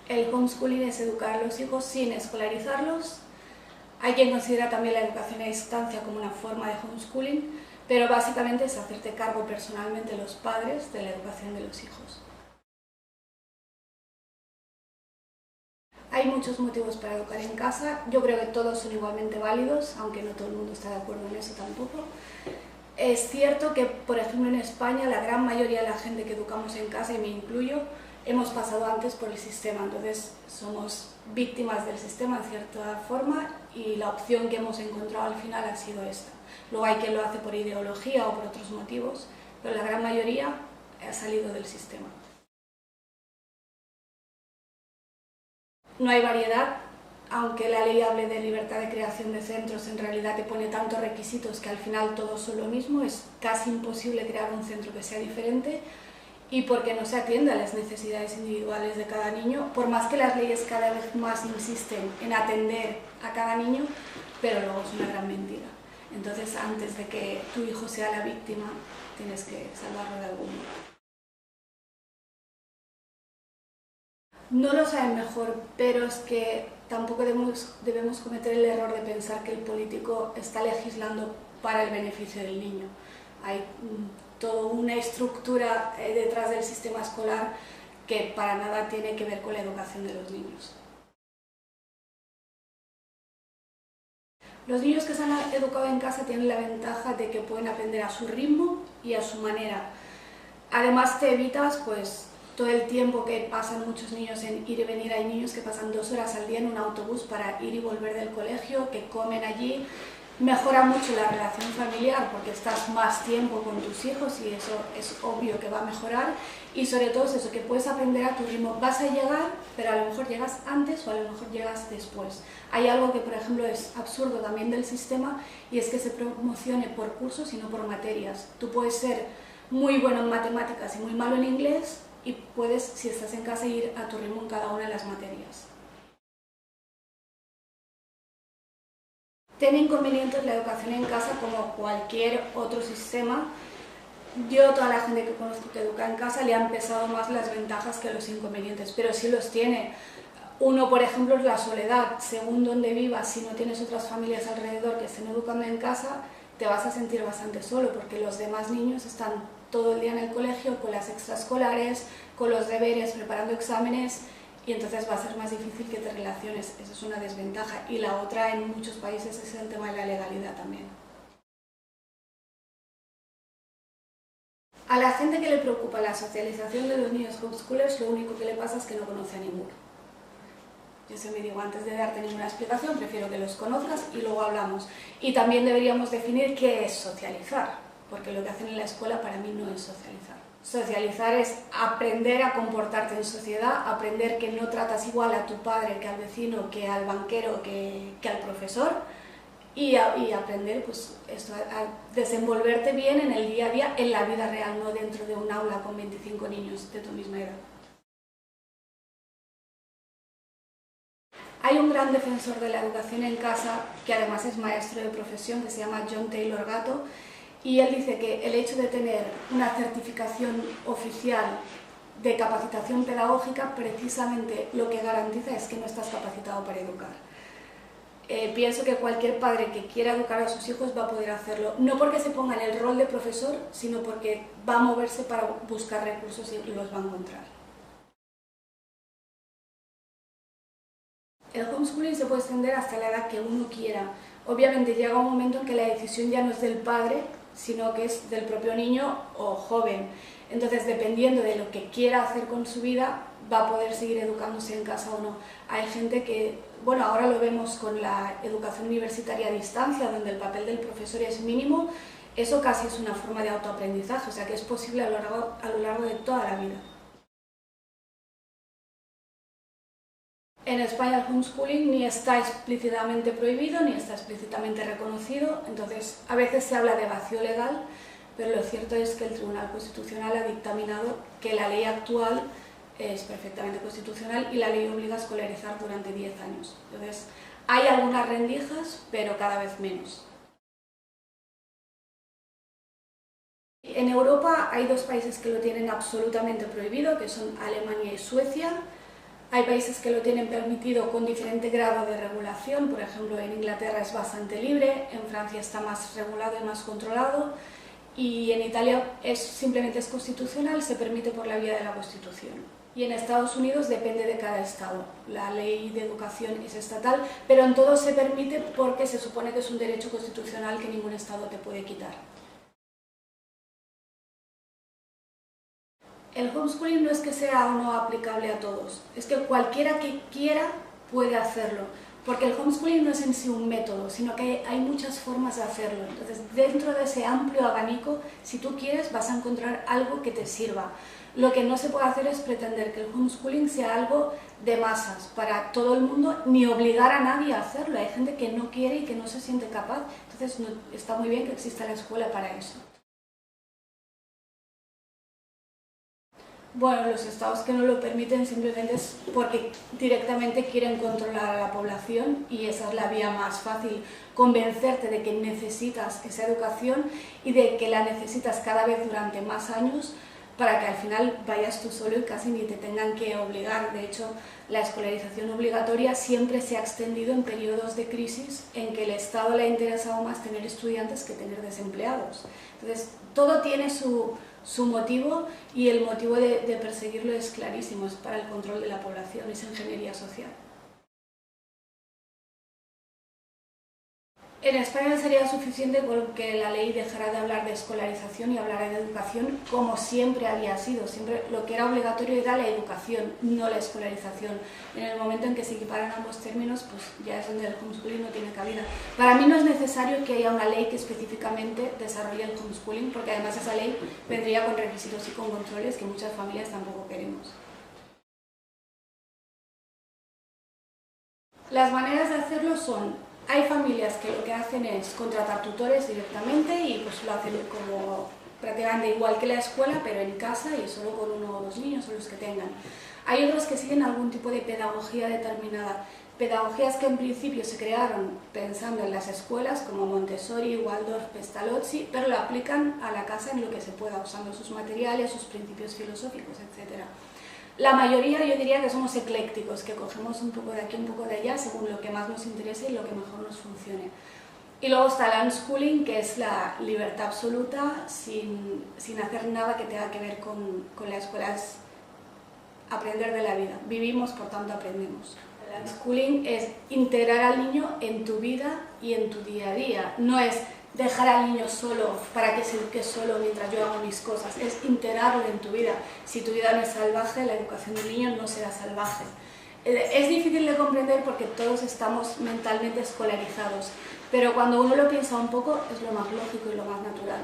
El homeschooling es educar a los hijos sin escolarizarlos. Hay quien considera también la educación a distancia como una forma de homeschooling, pero básicamente es hacerte cargo personalmente los padres de la educación de los hijos. Hay muchos motivos para educar en casa, yo creo que todos son igualmente válidos, aunque no todo el mundo está de acuerdo en eso tampoco. Es cierto que, por ejemplo, en España la gran mayoría de la gente que educamos en casa, y me incluyo, hemos pasado antes por el sistema, entonces somos víctimas del sistema en cierta forma y la opción que hemos encontrado al final ha sido esta. Luego hay quien lo hace por ideología o por otros motivos, pero la gran mayoría ha salido del sistema. No hay variedad, aunque la ley hable de libertad de creación de centros, en realidad te pone tantos requisitos que al final todos son lo mismo, es casi imposible crear un centro que sea diferente, y porque no se atiende a las necesidades individuales de cada niño, por más que las leyes cada vez más insisten en atender a cada niño, pero luego es una gran mentira. Entonces, antes de que tu hijo sea la víctima, tienes que salvarlo de algún modo. No lo saben mejor, pero es que tampoco debemos cometer el error de pensar que el político está legislando para el beneficio del niño. Hay toda una estructura detrás del sistema escolar que para nada tiene que ver con la educación de los niños. Los niños que se han educado en casa tienen la ventaja de que pueden aprender a su ritmo y a su manera. Además te evitas pues todo el tiempo que pasan muchos niños en ir y venir. Hay niños que pasan 2 horas al día en un autobús para ir y volver del colegio, que comen allí. Mejora mucho la relación familiar porque estás más tiempo con tus hijos y eso es obvio que va a mejorar, y sobre todo es eso, que puedes aprender a tu ritmo. Vas a llegar, pero a lo mejor llegas antes o a lo mejor llegas después. Hay algo que, por ejemplo, es absurdo también del sistema, y es que se promocione por cursos y no por materias. Tú puedes ser muy bueno en matemáticas y muy malo en inglés, y puedes, si estás en casa, ir a tu ritmo en cada una de las materias. Tiene inconvenientes la educación en casa como cualquier otro sistema. Yo, toda la gente que conozco que educa en casa, le han pesado más las ventajas que los inconvenientes, pero sí los tiene. Uno, por ejemplo, es la soledad. Según donde vivas, si no tienes otras familias alrededor que estén educando en casa, te vas a sentir bastante solo, porque los demás niños están todo el día en el colegio, con las extraescolares, con los deberes, preparando exámenes, y entonces va a ser más difícil que te relaciones. Esa es una desventaja. Y la otra, en muchos países, es el tema de la legalidad también. A la gente que le preocupa la socialización de los niños homeschoolers, lo único que le pasa es que no conoce a ninguno. Yo siempre digo, antes de darte ninguna explicación, prefiero que los conozcas y luego hablamos. Y también deberíamos definir qué es socializar, porque lo que hacen en la escuela para mí no es socializar. Socializar es aprender a comportarte en sociedad, aprender que no tratas igual a tu padre que al vecino, que al banquero, que al profesor, y aprender pues, esto, a desenvolverte bien en el día a día, en la vida real, no dentro de un aula con 25 niños de tu misma edad. Hay un gran defensor de la educación en casa, que además es maestro de profesión, que se llama John Taylor Gatto, y él dice que el hecho de tener una certificación oficial de capacitación pedagógica, precisamente lo que garantiza es que no estás capacitado para educar. Pienso que cualquier padre que quiera educar a sus hijos va a poder hacerlo, no porque se ponga en el rol de profesor, sino porque va a moverse para buscar recursos y los va a encontrar. El homeschooling se puede extender hasta la edad que uno quiera. Obviamente llega un momento en que la decisión ya no es del padre, sino que es del propio niño o joven. Entonces, dependiendo de lo que quiera hacer con su vida, va a poder seguir educándose en casa o no. Hay gente que, bueno, ahora lo vemos con la educación universitaria a distancia, donde el papel del profesor es mínimo. Eso casi es una forma de autoaprendizaje, o sea que es posible a lo largo de toda la vida. En España el homeschooling ni está explícitamente prohibido ni está explícitamente reconocido, entonces a veces se habla de vacío legal, pero lo cierto es que el Tribunal Constitucional ha dictaminado que la ley actual es perfectamente constitucional y la ley obliga a escolarizar durante 10 años. Entonces hay algunas rendijas, pero cada vez menos. En Europa hay 2 países que lo tienen absolutamente prohibido, que son Alemania y Suecia. Hay países que lo tienen permitido con diferente grado de regulación, por ejemplo en Inglaterra es bastante libre, en Francia está más regulado y más controlado, y en Italia simplemente es constitucional, se permite por la vía de la Constitución. Y en Estados Unidos depende de cada estado. La ley de educación es estatal, pero en todo se permite porque se supone que es un derecho constitucional que ningún estado te puede quitar. El homeschooling no es que sea o no aplicable a todos, es que cualquiera que quiera puede hacerlo. Porque el homeschooling no es en sí un método, sino que hay muchas formas de hacerlo. Entonces, dentro de ese amplio abanico, si tú quieres, vas a encontrar algo que te sirva. Lo que no se puede hacer es pretender que el homeschooling sea algo de masas para todo el mundo, ni obligar a nadie a hacerlo. Hay gente que no quiere y que no se siente capaz. Entonces, está muy bien que exista la escuela para eso. Bueno, los estados que no lo permiten simplemente es porque directamente quieren controlar a la población y esa es la vía más fácil, convencerte de que necesitas esa educación y de que la necesitas cada vez durante más años para que al final vayas tú solo y casi ni te tengan que obligar. De hecho, la escolarización obligatoria siempre se ha extendido en periodos de crisis en que el Estado le ha interesado más tener estudiantes que tener desempleados. Entonces, todo tiene su motivo y el motivo de perseguirlo es clarísimo, es para el control de la población, es ingeniería social. En España sería suficiente porque la ley dejara de hablar de escolarización y hablara de educación como siempre había sido. Siempre lo que era obligatorio era la educación, no la escolarización. En el momento en que se equiparan ambos términos, pues ya es donde el homeschooling no tiene cabida. Para mí no es necesario que haya una ley que específicamente desarrolle el homeschooling, porque además esa ley vendría con requisitos y con controles que muchas familias tampoco queremos. Las maneras de hacerlo son: hay familias que lo que hacen es contratar tutores directamente y pues lo hacen como prácticamente igual que la escuela, pero en casa y solo con uno o dos niños o los que tengan. Hay otros que siguen algún tipo de pedagogía determinada, pedagogías que en principio se crearon pensando en las escuelas como Montessori, Waldorf, Pestalozzi, pero lo aplican a la casa en lo que se pueda, usando sus materiales, sus principios filosóficos, etc. La mayoría yo diría que somos eclécticos, que cogemos un poco de aquí, un poco de allá, según lo que más nos interese y lo que mejor nos funcione. Y luego está el unschooling, que es la libertad absoluta, sin hacer nada que tenga que ver con la escuela, es aprender de la vida. Vivimos, por tanto aprendemos. El unschooling es integrar al niño en tu vida y en tu día a día. No es dejar al niño solo para que se eduque solo mientras yo hago mis cosas, es integrarlo en tu vida. Si tu vida no es salvaje, la educación del niño no será salvaje. Es difícil de comprender porque todos estamos mentalmente escolarizados, pero cuando uno lo piensa un poco es lo más lógico y lo más natural.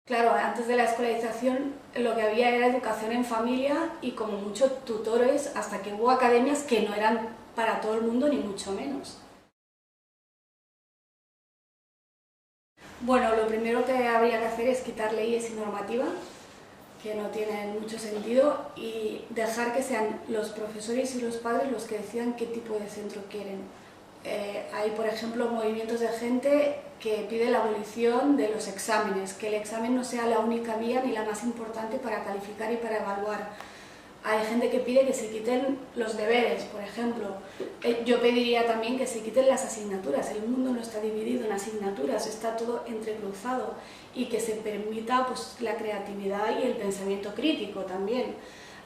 Claro, antes de la escolarización lo que había era educación en familia y como mucho tutores, hasta que hubo academias que no eran para todo el mundo ni mucho menos. Bueno, lo primero que habría que hacer es quitar leyes y normativas que no tienen mucho sentido y dejar que sean los profesores y los padres los que decidan qué tipo de centro quieren. Hay, por ejemplo, movimientos de gente que pide la abolición de los exámenes, que el examen no sea la única vía ni la más importante para calificar y para evaluar. Hay gente que pide que se quiten los deberes, por ejemplo. Yo pediría también que se quiten las asignaturas. El mundo no está dividido en asignaturas, está todo entrecruzado y que se permita pues, la creatividad y el pensamiento crítico también.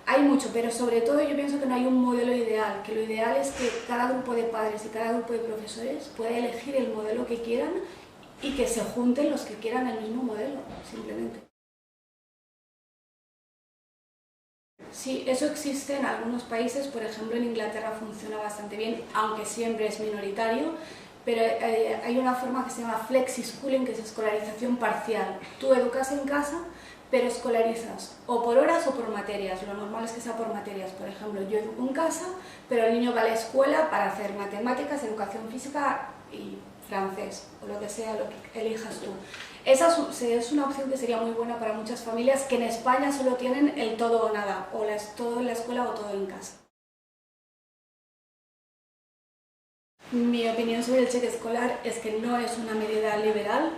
Hay mucho, pero sobre todo yo pienso que no hay un modelo ideal, que lo ideal es que cada grupo de padres y cada grupo de profesores pueda elegir el modelo que quieran y que se junten los que quieran el mismo modelo, simplemente. Sí, eso existe en algunos países, por ejemplo en Inglaterra funciona bastante bien, aunque siempre es minoritario, pero hay una forma que se llama flexi-schooling, que es escolarización parcial. Tú educas en casa, pero escolarizas o por horas o por materias. Lo normal es que sea por materias. Por ejemplo, yo educo en casa, pero el niño va a la escuela para hacer matemáticas, educación física y francés, o lo que sea, lo que elijas tú. Esa es una opción que sería muy buena para muchas familias que en España solo tienen el todo o nada, o todo en la escuela o todo en casa. Mi opinión sobre el cheque escolar es que no es una medida liberal,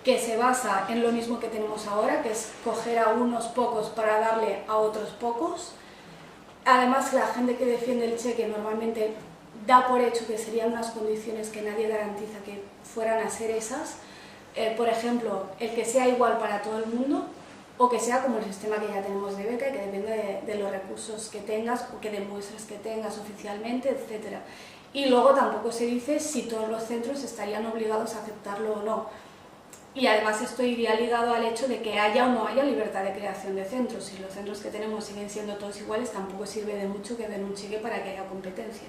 que se basa en lo mismo que tenemos ahora, que es coger a unos pocos para darle a otros pocos. Además, la gente que defiende el cheque normalmente da por hecho que serían unas condiciones que nadie garantiza que fueran a ser esas. Por ejemplo, el que sea igual para todo el mundo, o que sea como el sistema que ya tenemos de beca, que depende de los recursos que tengas o que demuestres que tengas oficialmente, etc. Y luego tampoco se dice si todos los centros estarían obligados a aceptarlo o no. Y además esto iría ligado al hecho de que haya o no haya libertad de creación de centros. Si los centros que tenemos siguen siendo todos iguales, tampoco sirve de mucho que den un cheque para que haya competencia.